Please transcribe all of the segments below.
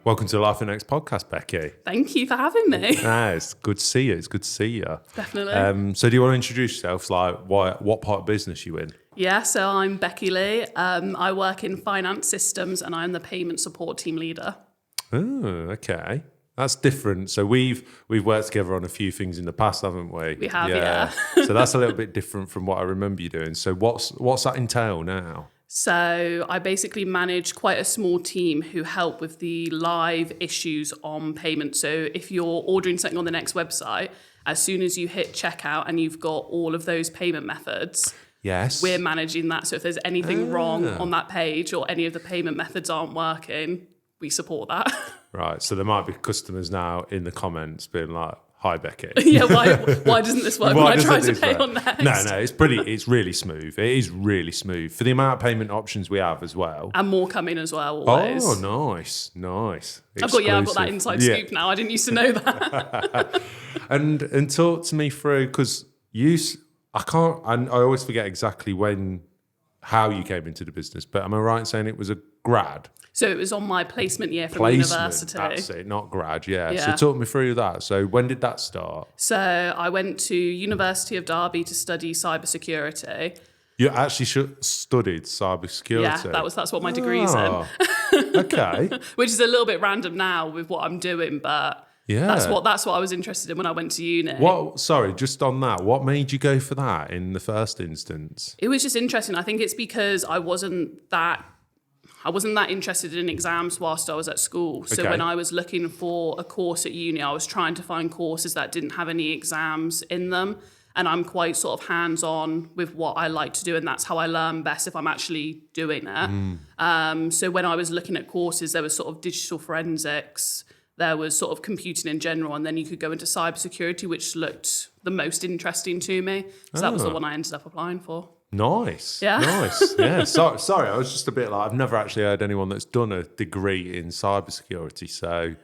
Welcome to the Life and Next podcast, Becky. Thank you for having me. It's good to see you. It's good to see you. Definitely. So do you want to introduce yourself? Like, what part of business you in? Yeah, so I'm Becky Lee. I work in finance systems and I'm the payment support team leader. Oh, okay. That's different. So we've worked together on a few things in the past, haven't we? We have, yeah. So that's a little bit different from what I remember you doing. So what's that entail now? So I basically manage quite a small team who help with the live issues on payment. So if you're ordering something on the Next website, as soon as you hit checkout and you've got all of those payment methods, yes, we're managing that. So if there's anything wrong on that page or any of the payment methods aren't working, we support that. Right. So there might be customers now in the comments being like, "Hi, Becky." Yeah, why doesn't this work when I try to pay on Next? No, it's really smooth. It is really smooth for the amount of payment options we have as well. And more coming as well, always. Oh, nice. I've got that inside scoop now. I didn't used to know that. and talk to me through, because I always forget exactly how you came into the business, but am I right in saying it was a grad? So it was on my placement year from university. That's it, not grad, yeah. So talk me through that. So when did that start? So I went to University of Derby to study cybersecurity. You actually studied cybersecurity? Yeah, that's what my degree's in. Okay. Which is a little bit random now with what I'm doing, but that's what I was interested in when I went to uni. Just on that, what made you go for that in the first instance? It was just interesting. I think it's because I wasn't that interested in exams whilst I was at school. So when I was looking for a course at uni, I was trying to find courses that didn't have any exams in them. And I'm quite sort of hands-on with what I like to do, and that's how I learn best if I'm actually doing it. So when I was looking at courses, there was sort of digital forensics, there was sort of computing in general, and then you could go into cybersecurity, which looked the most interesting to me. So that was the one I ended up applying for. Nice. Yeah. Nice. Yeah. Sorry, I was just a bit like, I've never actually heard anyone that's done a degree in cybersecurity. So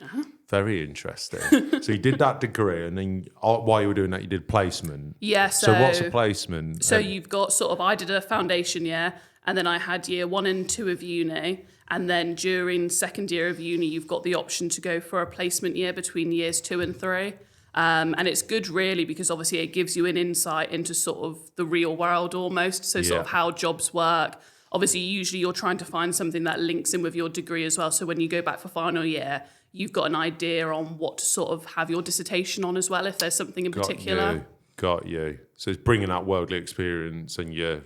very interesting. So you did that degree, and then while you were doing that, you did placement. Yeah. So what's a placement? So you've got I did a foundation year, and then I had year 1 and 2 of uni. And then during second year of uni, you've got the option to go for a placement year between years 2 and 3. And it's good, really, because obviously it gives you an insight into sort of the real world almost. So sort of how jobs work. Obviously, usually you're trying to find something that links in with your degree as well. So when you go back for final year, you've got an idea on what to sort of have your dissertation on as well, if there's something in particular. Got you. So it's bringing that worldly experience and your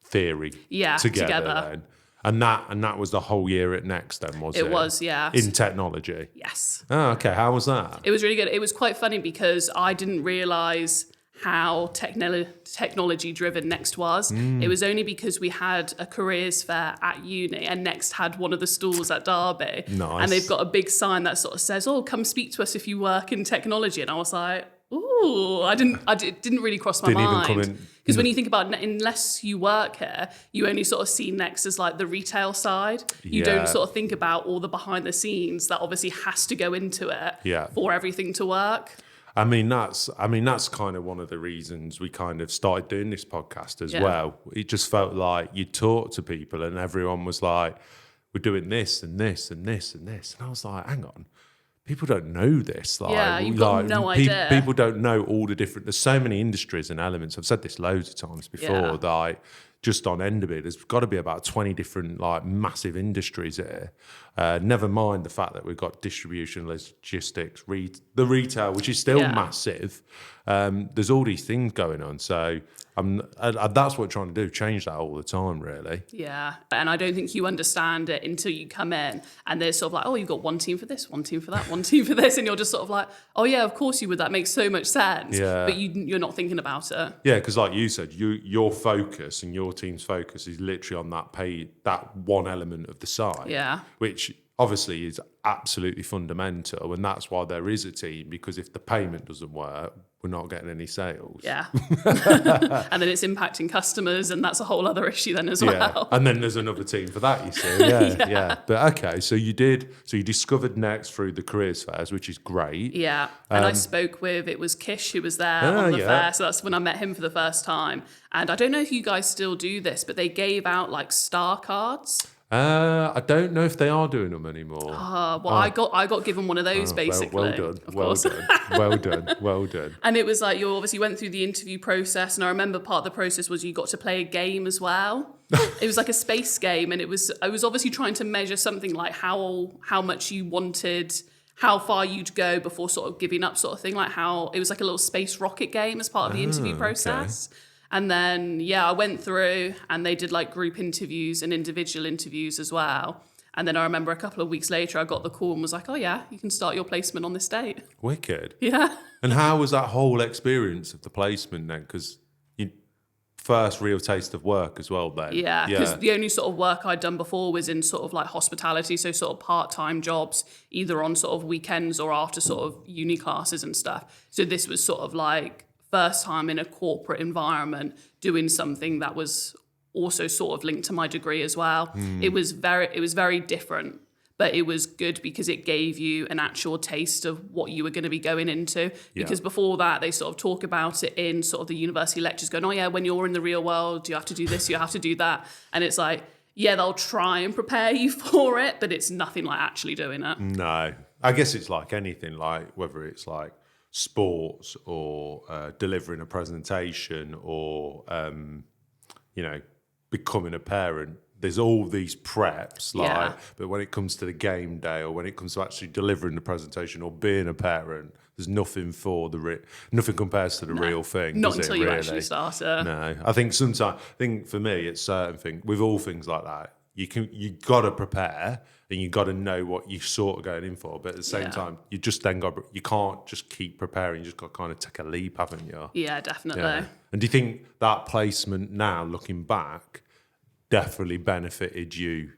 theory together. Then. And that was the whole year at Next then, was it? It was, yeah. In technology? Yes. Oh, okay. How was that? It was really good. It was quite funny because I didn't realise how technology-driven Next was. It was only because we had a careers fair at uni and Next had one of the stalls at Derby. Nice. And they've got a big sign that sort of says, come speak to us if you work in technology. And I was like, ooh, it didn't really cross my mind. Because when you think about it, unless you work here, you only sort of see Next as like the retail side. You don't sort of think about all the behind the scenes that obviously has to go into it for everything to work. I mean, that's kind of one of the reasons we kind of started doing this podcast as well. It just felt like you talk to people and everyone was like, we're doing this and this and this and this. And I was like, hang on. People don't know this. You've got no idea. People don't know all the different. There's so many industries and elements. I've said this loads of times before. Like just on Enderby, there's got to be about 20 different massive industries here. Never mind the fact that we've got distribution, logistics, the retail, which is still massive. There's all these things going on. So that's what we're trying to do, change that all the time, really. Yeah, and I don't think you understand it until you come in and they're sort of like, you've got one team for this, one team for that, one team for this, and you're just sort of like, oh yeah, of course you would, that makes so much sense. Yeah. But you're not thinking about it. Yeah, because like you said, your focus and your team's focus is literally on that one element of the site. Yeah. Which obviously is absolutely fundamental, and that's why there is a team, because if the payment doesn't work, we're not getting any sales. Yeah. And then it's impacting customers, and that's a whole other issue then as well. And then there's another team for that, you see. Yeah. But okay, so you discovered Next through the careers fairs, which is great. Yeah. And I spoke with, it was Kish who was there on the fair. So that's when I met him for the first time. And I don't know if you guys still do this, but they gave out like star cards. I don't know if they are doing them anymore. I got given one of those basically. Well done, well done, well done, well done. And it was like you obviously went through the interview process, and I remember part of the process was you got to play a game as well. It was like a space game, and I was obviously trying to measure something like how much you wanted, how far you'd go before sort of giving up, sort of thing. Like how it was like a little space rocket game as part of the interview process. Okay. And then, I went through and they did like group interviews and individual interviews as well. And then I remember a couple of weeks later, I got the call and was like, oh yeah, you can start your placement on this date. Wicked. Yeah. And how was that whole experience of the placement then? Because you first real taste of work as well then. Yeah, because the only sort of work I'd done before was in sort of like hospitality, so sort of part-time jobs, either on sort of weekends or after sort of uni classes and stuff. So this was sort of like first time in a corporate environment doing something that was also sort of linked to my degree as well. It was very different, but it was good because it gave you an actual taste of what you were going to be going into. Because before that, they sort of talk about it in sort of the university lectures going, oh yeah, when you're in the real world, you have to do this, you have to do that. And it's like, yeah, they'll try and prepare you for it, but it's nothing like actually doing it. No, I guess it's like anything, like whether it's like sports or delivering a presentation or becoming a parent. There's all these preps, but when it comes to the game day or when it comes to actually delivering the presentation or being a parent, there's nothing nothing compares to the real thing. Not until you actually start it. No, I think for me, it's certain things with all things like that. You got to prepare and you got to know what you're sort of going in for. But at the same time, you just then you can't just keep preparing. You just got to kind of take a leap, haven't you? Yeah, definitely. Yeah. And do you think that placement now, looking back, definitely benefited you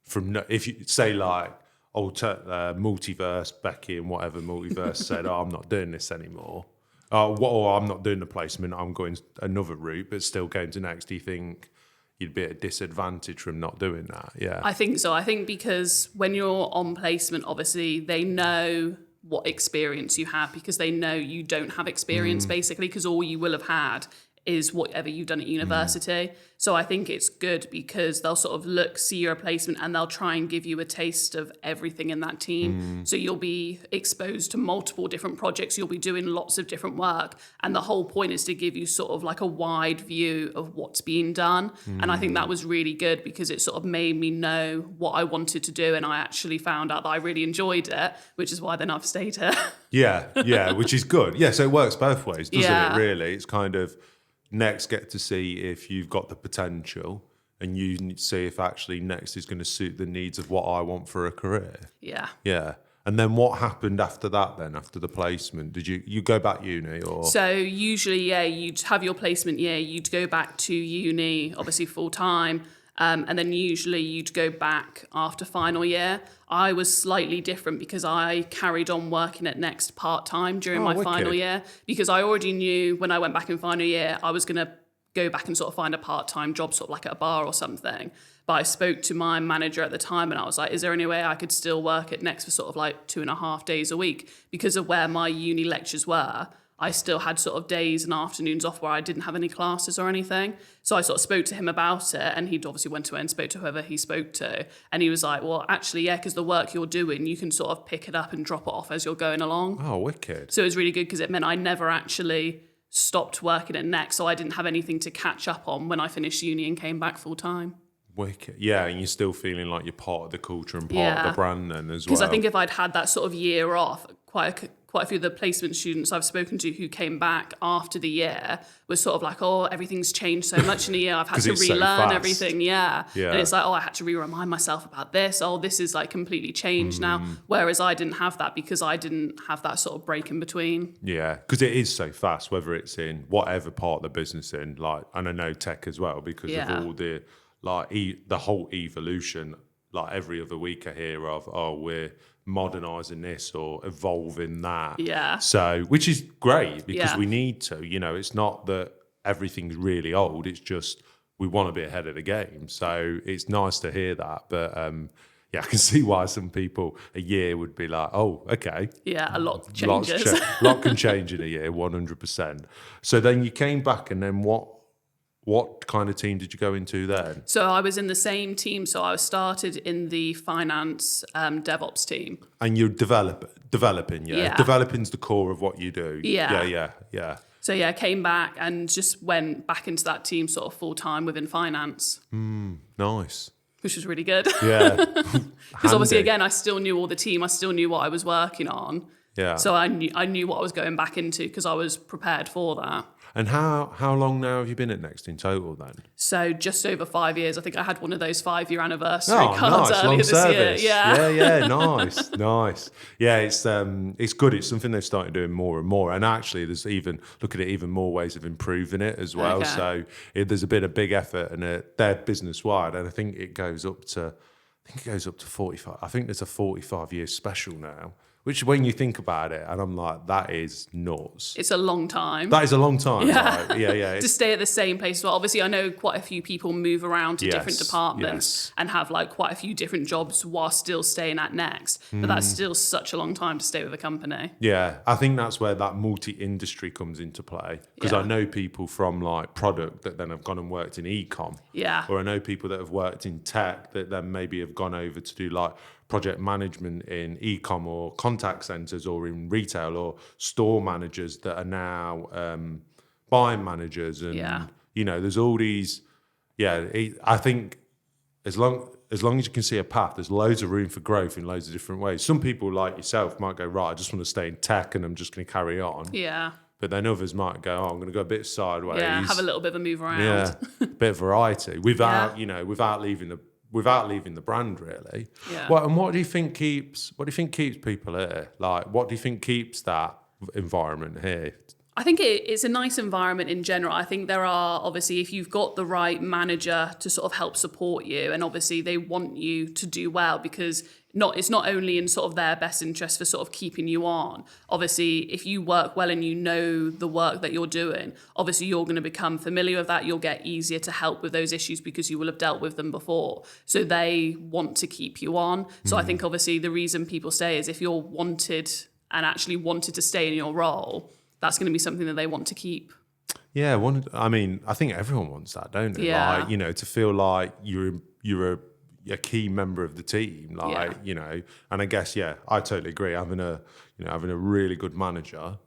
from, if you say like, multiverse, Becky and whatever multiverse said, I'm not doing this anymore. Or I'm not doing the placement, I'm going another route, but still going to next. Do you think you'd be at a disadvantage from not doing that? Yeah. I think so. I think because when you're on placement, obviously they know what experience you have because they know you don't have experience basically because all you will have had is whatever you've done at university. So I think it's good because they'll sort of see your placement and they'll try and give you a taste of everything in that team. So you'll be exposed to multiple different projects. You'll be doing lots of different work. And the whole point is to give you sort of like a wide view of what's being done. And I think that was really good because it sort of made me know what I wanted to do. And I actually found out that I really enjoyed it, which is why then I've stayed here. Yeah, which is good. Yeah, so it works both ways, doesn't it, really? It's kind of next get to see if you've got the potential and you see if actually next is going to suit the needs of what I want for a career. Yeah. And then what happened after that then, after the placement? Did you go back uni or? So usually, you'd have your placement year, you'd go back to uni, obviously full time. And then usually you'd go back after final year. I was slightly different because I carried on working at Next part-time during my final year because I already knew when I went back in final year, I was going to go back and sort of find a part-time job sort of like at a bar or something. But I spoke to my manager at the time and I was like, is there any way I could still work at Next for sort of like 2.5 days a week? Because of where my uni lectures were, I still had sort of days and afternoons off where I didn't have any classes or anything. So I sort of spoke to him about it and he'd obviously went away and spoke to whoever he spoke to. And he was like, well, actually, yeah, because the work you're doing, you can sort of pick it up and drop it off as you're going along. Oh, wicked. So it was really good because it meant I never actually stopped working at Next. So I didn't have anything to catch up on when I finished uni and came back full time. Wicked. Yeah, and you're still feeling like you're part of the culture and part of the brand then as well. Because I think if I'd had that sort of year off, quite a few of the placement students I've spoken to who came back after the year was sort of like, oh, everything's changed so much in a year. I've had to relearn everything. Yeah. And it's like, oh, I had to remind myself about this. Oh, this is like completely changed now. Whereas I didn't have that because I didn't have that sort of break in between. Yeah, because it is so fast, whether it's in whatever part of the business in, like, and I know tech as well because of all the, like, the whole evolution. Like every other week I hear of, oh, we're modernising this or evolving that. Yeah. So, which is great because we need to, it's not that everything's really old. It's just we want to be ahead of the game. So it's nice to hear that. But I can see why some people a year would be like, oh, okay. Yeah, a lot changes. A lot can change in a year, 100%. So then you came back and then what what kind of team did you go into then? So I was in the same team. So I started in the finance DevOps team. And you're developing, yeah? Yeah. Developing's the core of what you do. Yeah. Yeah. So yeah, came back and just went back into that team sort of full time within finance. Nice. Which was really good. Yeah. Because obviously, again, I still knew all the team. I still knew what I was working on. Yeah. So I knew what I was going back into because I was prepared for that. And how long now have you been at Next in total then? So just over 5 years. I think I had one of those 5-year anniversary cards nice. earlier Long this service. year. Yeah. Nice. Yeah, it's good. It's something they've started doing more and more. And actually, there's even more ways of improving it as well. Okay. So there's been a big effort, and they're business wide, and I think it goes up to 45. I think there's a 45-year special now. Which, when you think about it, and I'm like, that is nuts. It's a long time. That is a long time. Yeah. Right? Yeah. To stay at the same place as well. Obviously, I know quite a few people move around to different departments and have like quite a few different jobs while still staying at Next. But that's still such a long time to stay with a company. Yeah, I think that's where that multi-industry comes into play. Because I know people from like product that then have gone and worked in e-com. Yeah. Or I know people that have worked in tech that then maybe have gone over to do like project management in e-com or contact centers or in retail, or store managers that are now buying managers. And, there's all these, I think as long as you can see a path, there's loads of room for growth in loads of different ways. Some people like yourself might go, right, I just want to stay in tech and I'm just going to carry on. Yeah. But then others might go, I'm going to go a bit sideways. Yeah, have a little bit of a move around. Yeah, bit of variety without leaving the brand, really. Yeah. What do you think keeps people here? Like, what do you think keeps that environment here? I think it's a nice environment in general. I think there are, obviously, if you've got the right manager to sort of help support you, and obviously they want you to do well, because it's not only in sort of their best interest for sort of keeping you on. Obviously, if you work well and you know the work that you're doing, obviously you're going to become familiar with that. You'll get easier to help with those issues because you will have dealt with them before. So they want to keep you on. So I think obviously the reason people stay is if you're wanted and actually wanted to stay in your role, that's going to be something that they want to keep. Yeah, I think everyone wants that, don't they? Yeah. Like, to feel like you're a key member of the team, and I guess, I totally agree. Having a really good manager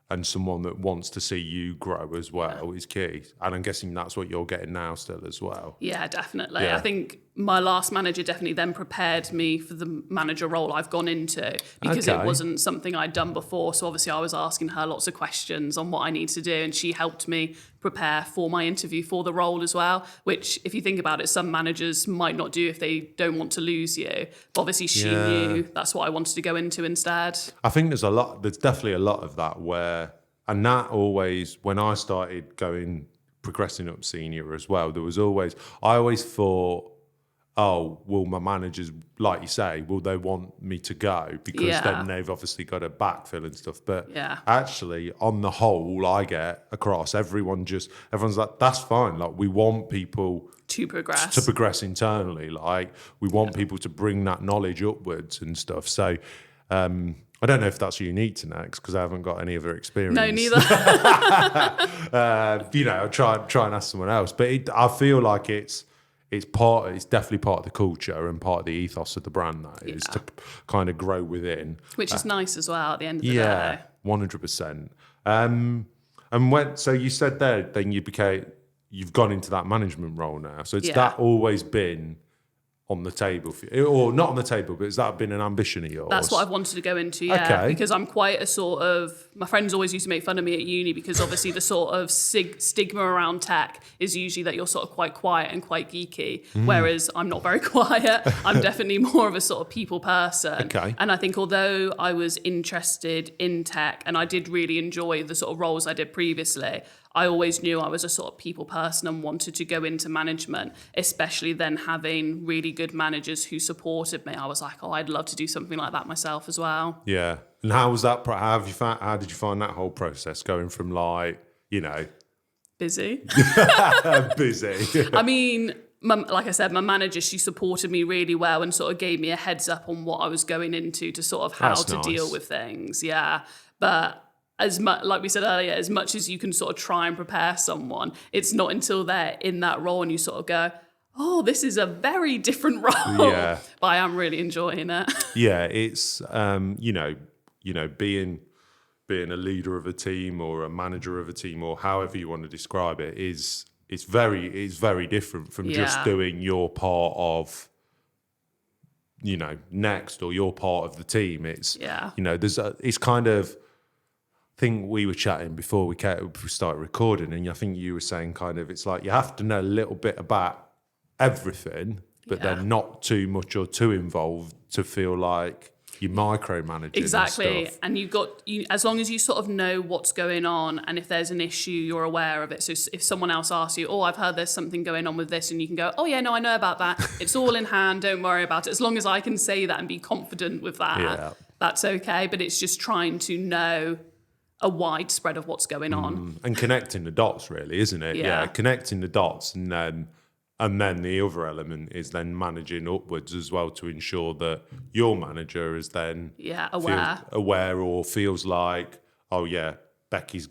and someone that wants to see you grow as well is key. And I'm guessing that's what you're getting now still as well. Yeah, definitely. Yeah. I think my last manager definitely then prepared me for the manager role I've gone into, because it wasn't something I'd done before. So obviously I was asking her lots of questions on what I need to do, and she helped me prepare for my interview for the role as well, which, if you think about it, some managers might not do if they don't want to lose you. But obviously she knew that's what I wanted to go into instead. I think there's definitely a lot of that where, and that always, when I started progressing up senior as well, I always thought, oh, will my managers, like you say, will they want me to go? Because then they've obviously got to backfill and stuff. But actually, on the whole, I get across, everyone's like, that's fine. Like, we want people to progress internally. Like, we want people to bring that knowledge upwards and stuff. So, I don't know if that's unique to Next, because I haven't got any other experience. No, neither. I'll try and ask someone else. But I feel like it's definitely part of the culture and part of the ethos of the brand, that is to kind of grow within. Which is nice as well at the end of the day. 100%. So you said there, then you've gone into that management role now. So it's that always been on the table for you, or not on the table, but has that been an ambition of yours? That's what I've wanted to go into, because I'm quite a sort of, my friends always used to make fun of me at uni, because obviously the sort of stigma around tech is usually that you're sort of quite quiet and quite geeky, whereas I'm not very quiet. I'm definitely more of a sort of people person. And I think although I was interested in tech and I did really enjoy the sort of roles I did previously, I always knew I was a sort of people person and wanted to go into management, especially then having really good managers who supported me. I was like, I'd love to do something like that myself as well. Yeah. And how was that? How did you find that whole process, going from busy? Busy. I mean, like I said, my manager, she supported me really well and sort of gave me a heads up on what I was going into, to sort of how to deal with things. Yeah. But as much, like we said earlier, as much as you can sort of try and prepare someone, it's not until they're in that role and you sort of go, oh, this is a very different role. Yeah. But I am really enjoying it. Yeah, it's being a leader of a team or a manager of a team or however you want to describe it is very different from just doing your part of Next or your part of the team. It's it's kind of, I think we were chatting before we started recording, and I think you were saying kind of it's like you have to know a little bit about everything, but then not too much or too involved to feel like you're micromanaging. Exactly. And And as long as you sort of know what's going on, and if there's an issue, you're aware of it. So if someone else asks you, oh, I've heard there's something going on with this, and you can go, oh yeah, no, I know about that. It's all in hand. Don't worry about it. As long as I can say that and be confident with that, that's okay. But it's just trying to know a wide spread of what's going on. And connecting the dots, really, isn't it? Yeah. Connecting the dots, and then the other element is then managing upwards as well to ensure that your manager is then aware or feels like, oh yeah, Becky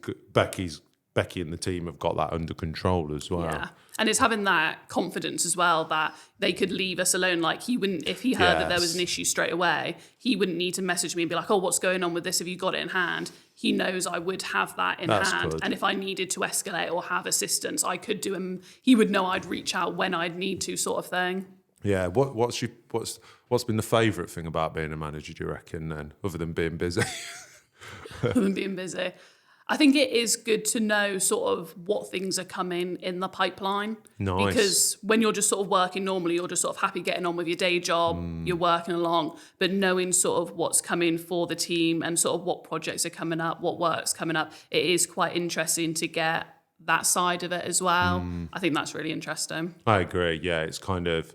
and the team have got that under control as well. Yeah. And it's having that confidence as well that they could leave us alone. Like he wouldn't, if he heard that there was an issue straight away, he wouldn't need to message me and be like, oh, what's going on with this? Have you got it in hand? He knows I would have that in hand. Good. And if I needed to escalate or have assistance, I could do him. He would know I'd reach out when I'd need to, sort of thing. Yeah. What's been the favourite thing about being a manager, do you reckon, then, other than being busy? Other than being busy. I think it is good to know sort of what things are coming in the pipeline. Nice. Because when you're just sort of working normally, you're just sort of happy getting on with your day job, you're working along, but knowing sort of what's coming for the team and sort of what projects are coming up, what work's coming up, it is quite interesting to get that side of it as well. I think that's really interesting. I agree. Yeah, it's kind of,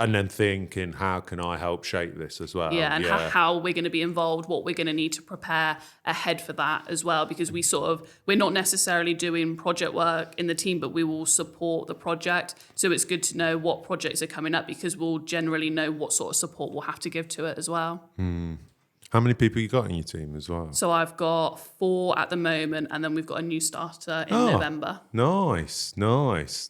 and then thinking, how can I help shape this as well? Yeah, and how we're going to be involved, what we're going to need to prepare ahead for that as well, because we're not necessarily doing project work in the team, but we will support the project. So it's good to know what projects are coming up because we'll generally know what sort of support we'll have to give to it as well. How many people you got in your team as well? So I've got 4 at the moment, and then we've got a new starter in November. Nice.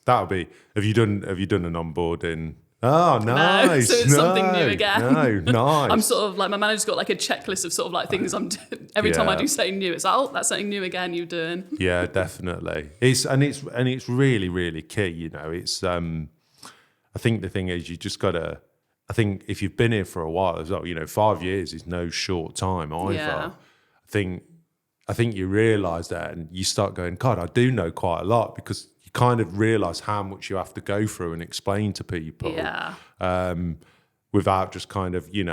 That'll be. Have you done an onboarding? Oh, nice. No, so it's something new again. No, nice. I'm sort of like, my manager's got like a checklist of sort of like things I'm doing. Every time I do something new, it's like, oh, that's something new again you're doing. Yeah, definitely. It's really, really key, It's I think the thing is you just gotta, I think if you've been here for a while as well, 5 years is no short time either. Yeah. I think you realise that and you start going, God, I do know quite a lot, because kind of realise how much you have to go through and explain to people without just kind of, you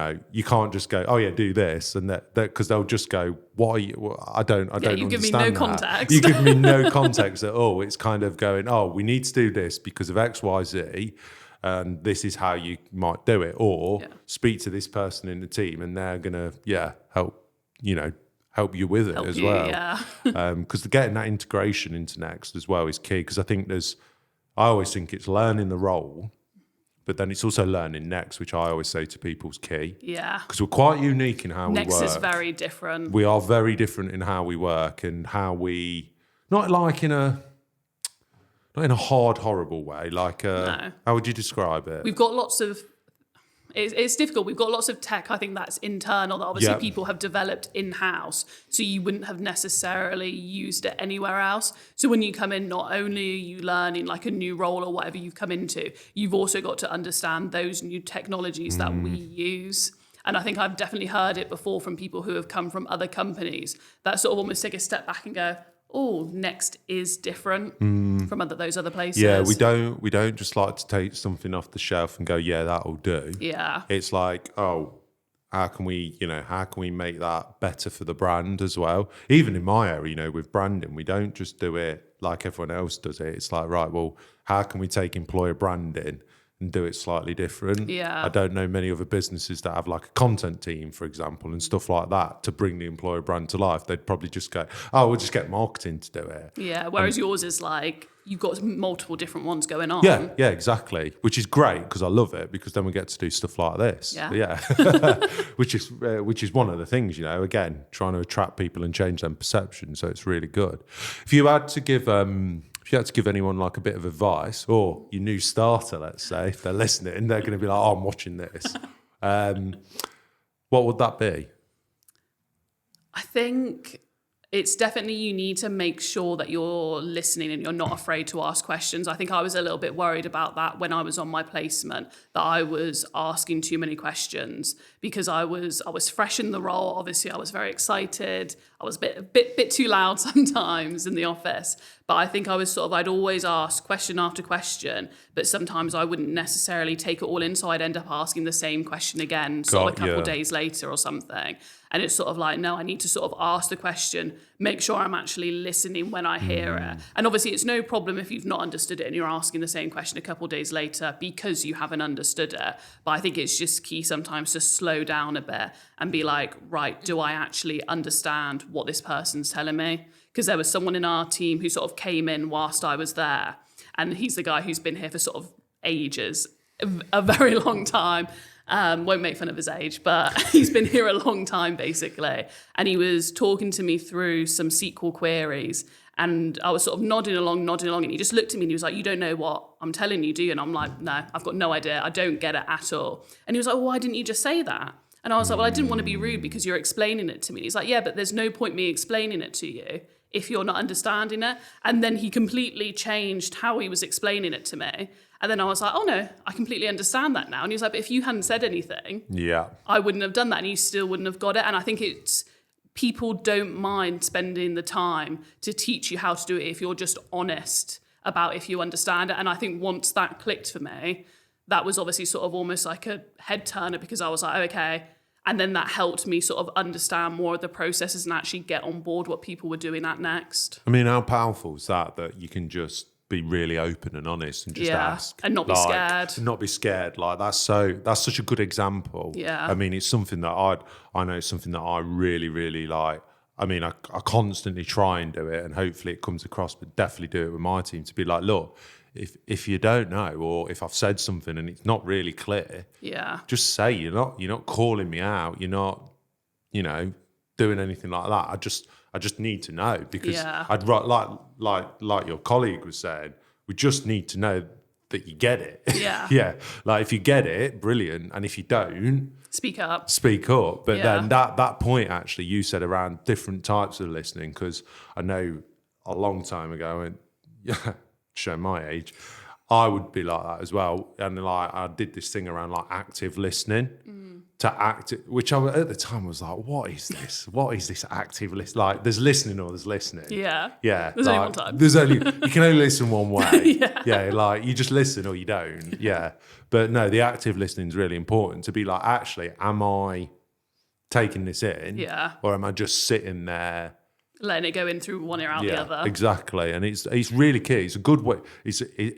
can't just go, oh yeah, do this, and that because they'll just go, what are you? Well, I don't you give me understand no context. You give me no context at all. It's kind of going, oh, we need to do this because of X, Y, Z, and this is how you might do it, or speak to this person in the team and they're gonna help you with it as well. Yeah. Because getting that integration into Next as well is key, because I always think it's learning the role, but then it's also learning Next, which I always say to people is key. Yeah. Because we're quite unique in how we work. Next is very different. We are very different in how we work and how we, not in a hard, horrible way. No. How would you describe it? We've got lots of, it's difficult. We've got lots of tech, I think, that's internal, that obviously people have developed in-house. So you wouldn't have necessarily used it anywhere else. So when you come in, not only are you learning like a new role or whatever you've come into, you've also got to understand those new technologies that we use. And I think I've definitely heard it before from people who have come from other companies that sort of almost take a step back and go, oh, Next is different from those other places. Yeah, we don't just like to take something off the shelf and go, yeah, that'll do. Yeah. It's like, oh, how can we make that better for the brand as well? Even in my area, with branding, we don't just do it like everyone else does it. It's like, right, well, how can we take employer branding and do it slightly different. Yeah. I don't know many other businesses that have like a content team, for example, and stuff like that to bring the employer brand to life. They'd probably just go, oh, we'll just get marketing to do it. Yeah, whereas yours is like, you've got multiple different ones going on. Yeah, exactly. Which is great because I love it, because then we get to do stuff like this. Yeah. which is one of the things, you know, again, trying to attract people and change their perception. So it's really good. If you had to give anyone like a bit of advice, or your new starter, let's say, if they're listening, they're going to be like, oh, I'm watching this. What would that be? I think it's definitely, you need to make sure that you're listening and you're not afraid to ask questions. I think I was a little bit worried about that when I was on my placement, that I was asking too many questions because I was fresh in the role. Obviously, I was very excited. I was a bit too loud sometimes in the office. But I think I was I'd always ask question after question, but sometimes I wouldn't necessarily take it all in. So I'd end up asking the same question again, a couple of days later or something. And it's like, no, I need to ask the question, make sure I'm actually listening when I hear it. And obviously it's no problem if you've not understood it and you're asking the same question a couple of days later because you haven't understood it. But I think it's just key sometimes to slow down a bit and be like, right, do I actually understand what this person's telling me? Because there was someone in our team who came in whilst I was there. And he's the guy who's been here for ages, a very long time. Won't make fun of his age, but he's been here a long time, basically. And he was talking to me through some SQL queries. And I was nodding along. And he just looked at me and he was like, you don't know what I'm telling you, do you? And I'm like, no, I've got no idea. I don't get it at all. And he was like, well, why didn't you just say that? And I was like, well, I didn't want to be rude because you're explaining it to me. And he's like, yeah, but there's no point me explaining it to you if you're not understanding it. And then he completely changed how he was explaining it to me. And then I was like, oh no, I completely understand that now. And he was like, but if you hadn't said anything, I wouldn't have done that and you still wouldn't have got it. And I think people don't mind spending the time to teach you how to do it if you're just honest about if you understand it. And I think once that clicked for me, that was obviously almost like a head turner, because I was like, oh, okay. And then that helped me understand more of the processes and actually get on board what people were doing at next. I mean, how powerful is that you can just be really open and honest and just ask and not be scared. And not be scared. Like that's such a good example. Yeah. I mean, it's something that I know something that I really, really like. I mean, I constantly try and do it, and hopefully it comes across, but definitely do it with my team to be like, look, if you don't know, or if I've said something and it's not really clear, just say you're not calling me out, you're not, doing anything like that. I just need to know, because I'd like your colleague was saying, we just need to know that you get it. Yeah. Yeah. Like if you get it, brilliant. And if you don't, speak up. But then that point actually you said around different types of listening, because I know a long time ago, and show my age, I would be like that as well. And I did this thing around active listening. To act, which at the time was like, what is this? What is this active list? There's listening or there's listening. Yeah. There's only one time. You can only listen one way. Yeah. You just listen or you don't. Yeah. But no, the active listening is really important, to be like, actually, am I taking this in? Yeah. Or am I just sitting there? Letting it go in through one ear out the other. Exactly. And it's really key. It's a good way.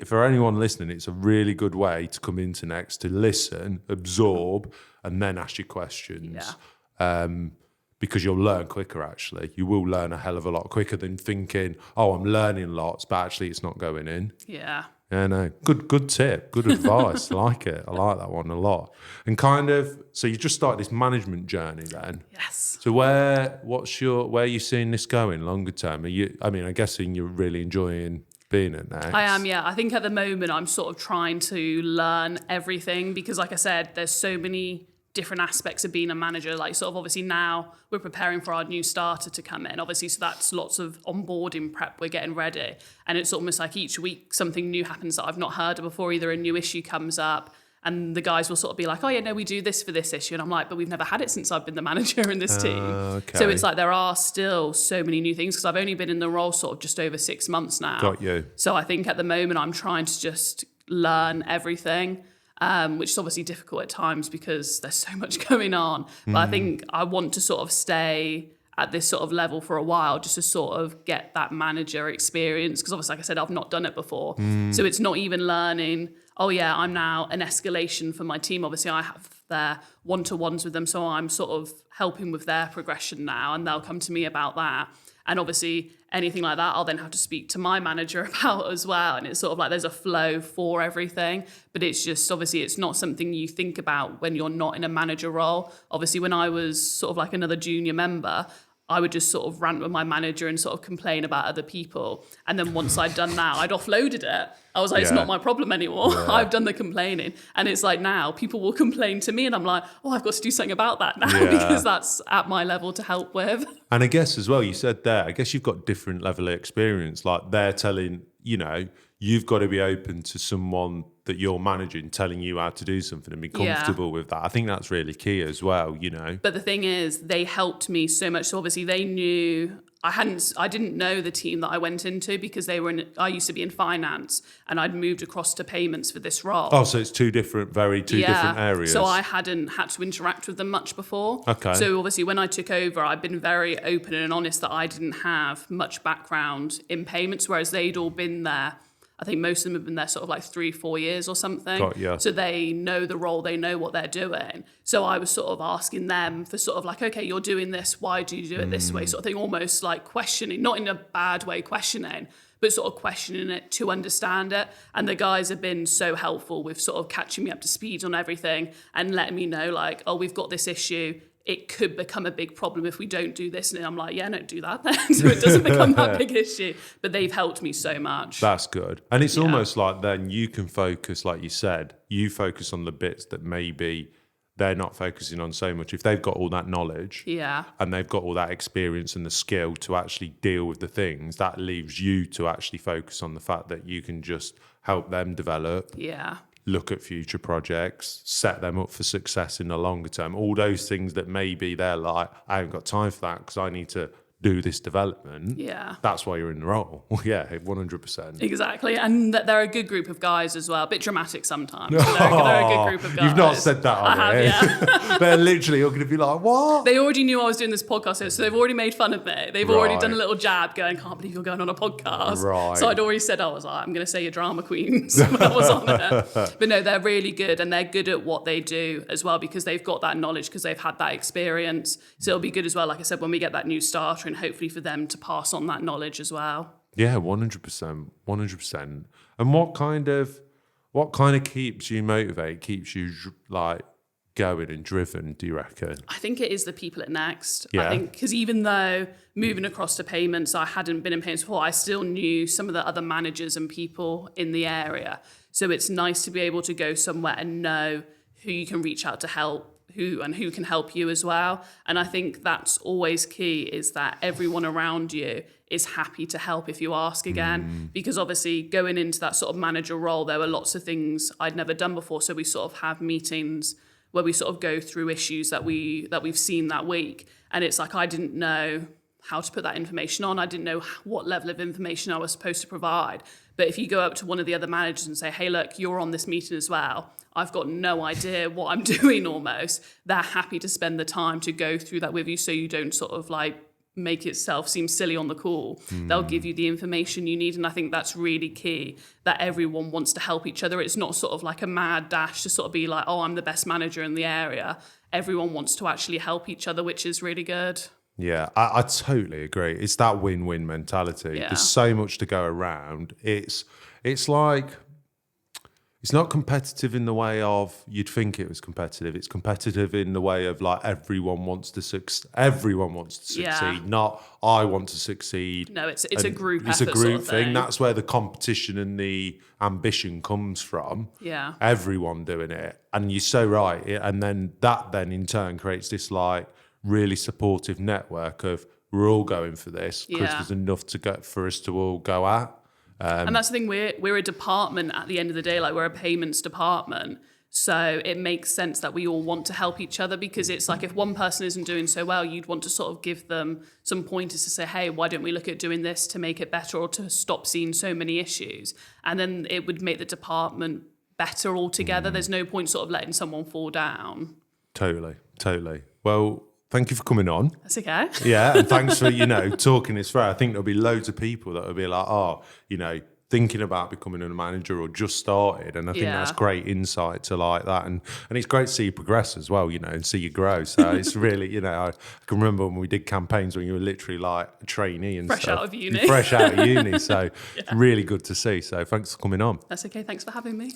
For anyone listening, it's a really good way to come into next, to listen, absorb, and then ask your questions. Because you'll learn quicker, actually. You will learn a hell of a lot quicker than thinking, oh, I'm learning lots, but actually it's not going in. Yeah. Yeah, no. Good tip. Good advice. I like it. I like that one a lot. And so you just started this management journey then. Yes. So where are you seeing this going longer term? I'm guessing you're really enjoying being at Next. I am, yeah. I think at the moment I'm trying to learn everything, because like I said, there's so many different aspects of being a manager. Obviously now we're preparing for our new starter to come in, obviously, so that's lots of onboarding prep, we're getting ready, and it's almost like each week something new happens that I've not heard of before. Either a new issue comes up and the guys will be like, oh yeah, no, we do this for this issue, and I'm like, but we've never had it since I've been the manager in this team. Okay. So it's like there are still so many new things, because I've only been in the role just over 6 months now. Got you. So I think at the moment I'm trying to just learn everything, which is obviously difficult at times because there's so much going on. But I think I want to stay at this level for a while, just to get that manager experience. Because obviously, like I said, I've not done it before. So it's not even learning oh yeah, I'm now an escalation for my team. Obviously, I have their one-to-ones with them, so I'm sort of helping with their progression now, and they'll come to me about that. And obviously, anything like that, I'll then have to speak to my manager about as well. And it's sort of like there's a flow for everything. But it's just, obviously, it's not something you think about when you're not in a manager role. Obviously, when I was sort of like another junior member, I would just sort of rant with my manager and sort of complain about other people. And then once I'd done that, I'd offloaded it. I was like, it's not my problem anymore. Yeah. I've done the complaining. And it's like now people will complain to me and I'm like, oh, I've got to do something about that now because that's at my level to help with. And I guess as well, you said there, I guess you've got different level of experience. Like they're telling, you've got to be open to someone that you're managing telling you how to do something and be comfortable with that. I think that's really key as well, But the thing is, they helped me so much. So obviously they knew I didn't know the team that I went into because I used to be in finance and I'd moved across to payments for this role. Oh, so it's two different areas. So I hadn't had to interact with them much before. Okay. So obviously when I took over, I've been very open and honest that I didn't have much background in payments, whereas they'd all been there. I think most of them have been there sort of like 3-4 years or something. So they know the role, they know what they're doing. So I was sort of asking them for sort of like, okay, you're doing this, why do you do it this way? Sort of thing, almost like questioning, not in a bad way questioning, but sort of questioning it to understand it. And the guys have been so helpful with sort of catching me up to speed on everything and letting me know like, oh, we've got this issue. It could become a big problem if we don't do this. And I'm like, yeah, don't do that then. So it doesn't become that big issue. But they've helped me so much. That's good. And it's almost like then you can focus, like you said, you focus on the bits that maybe they're not focusing on so much. If they've got all that knowledge and they've got all that experience and the skill to actually deal with the things, that leaves you to actually focus on the fact that you can just help them develop. Look at future projects, set them up for success in the longer term. All those things that maybe they're like, I haven't got time for that because I need to do this development. That's why you're in the role. 100%. Exactly. And they're a good group of guys as well. A bit dramatic sometimes. They're a good group of guys. You've not said that on I have. They're literally all going to be like, what? They already knew I was doing this podcast, so they've already made fun of me. They've already done a little jab going, can't believe you're going on a podcast. So I'd already said, I was like, I'm going to say you're drama queens when I was on it. But no, they're really good and they're good at what they do as well because they've got that knowledge, because they've had that experience. So it'll be good as well, like I said, when we get that new starter, and hopefully for them to pass on that knowledge as well. 100%. And what kind of keeps you motivated, keeps you like going and driven, do you reckon? I think it is the people at Next. I think because even though moving across to payments, I hadn't been in payments before, I still knew some of the other managers and people in the area. So it's nice to be able to go somewhere and know who you can reach out to help, who can help you as well. And I think that's always key, is that everyone around you is happy to help if you ask again. Because obviously going into that sort of manager role, there were lots of things I'd never done before. So we sort of have meetings where we sort of go through issues that we've seen that week. And it's like, I didn't know how to put that information on. I didn't know what level of information I was supposed to provide. But if you go up to one of the other managers and say, hey, look, you're on this meeting as well, I've got no idea what I'm doing almost, they're happy to spend the time to go through that with you so you don't sort of like make itself seem silly on the call. They'll give you the information you need. And I think that's really key, that everyone wants to help each other. It's not sort of like a mad dash to sort of be like, oh, I'm the best manager in the area. Everyone wants to actually help each other, which is really good. Yeah, I totally agree. It's that win-win mentality. There's so much to go around. It's like, it's not competitive in the way of you'd think it was competitive. It's competitive in the way of like everyone wants to succeed. Everyone wants to succeed, not I want to succeed. No, it's a group effort. It's a group sort of thing. That's where the competition and the ambition comes from. Yeah. Everyone doing it. And you're so right. And then that in turn creates this like really supportive network of we're all going for this because there's enough to go for us to all go at. And that's the thing, we're a department at the end of the day, like we're a payments department. So it makes sense that we all want to help each other, because it's like if one person isn't doing so well, you'd want to sort of give them some pointers to say, hey, why don't we look at doing this to make it better or to stop seeing so many issues? And then it would make the department better altogether. There's no point sort of letting someone fall down. Totally. Well, thank you for coming on. That's okay. Yeah, and thanks for, talking this through. I think there'll be loads of people that will be like, thinking about becoming a manager or just started. And I think that's great insight to like that. And it's great to see you progress as well, you know, and see you grow. So it's really, you know, I can remember when we did campaigns when you were literally like a trainee and fresh stuff. out of uni. Fresh out of uni. So really good to see. So thanks for coming on. That's okay. Thanks for having me.